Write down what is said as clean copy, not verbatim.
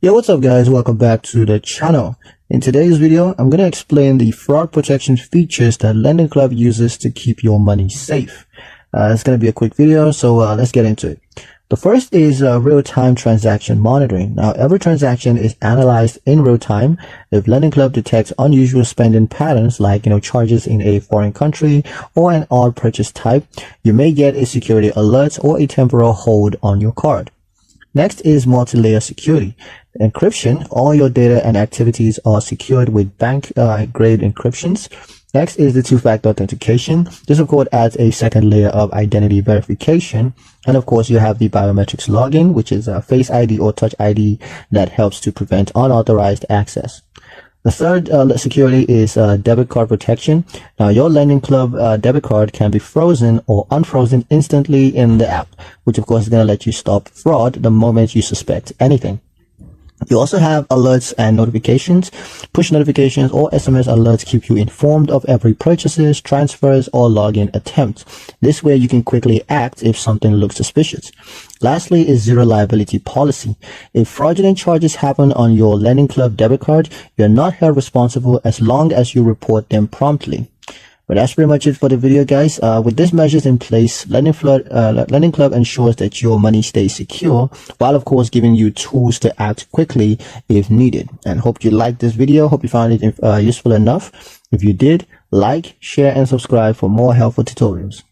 Yo, what's up guys? Welcome back to the channel. In today's video, I'm going to explain the fraud protection features that Lendingclub uses to keep your money safe. It's going to be a quick video, so let's get into it. The first is real-time transaction monitoring. Now, every transaction is analyzed in real time. If Lendingclub detects unusual spending patterns like, charges in a foreign country or an odd purchase type, you may get a security alert or a temporal hold on your card. Next is multi-layer security. Encryption. All your data and activities are secured with bank-grade encryptions. Next is the two-factor authentication. This, of course, adds a second layer of identity verification. And, of course, you have the biometrics login, which is a Face ID or Touch ID that helps to prevent unauthorized access. The third security is debit card protection. Now, your Lendingclub debit card can be frozen or unfrozen instantly in the app, which, of course, is going to let you stop fraud the moment you suspect anything. You also have alerts and notifications. Push notifications or SMS alerts keep you informed of every purchases, transfers, or login attempts. This way you can quickly act if something looks suspicious. Lastly is zero liability policy. If fraudulent charges happen on your Lendingclub debit card, you're not held responsible as long as you report them promptly. But that's pretty much it for the video, guys. With these measures in place, Lendingclub ensures that your money stays secure, while of course giving you tools to act quickly if needed. And hope you liked this video. Hope you found it useful enough. If you did, like, share, and subscribe for more helpful tutorials.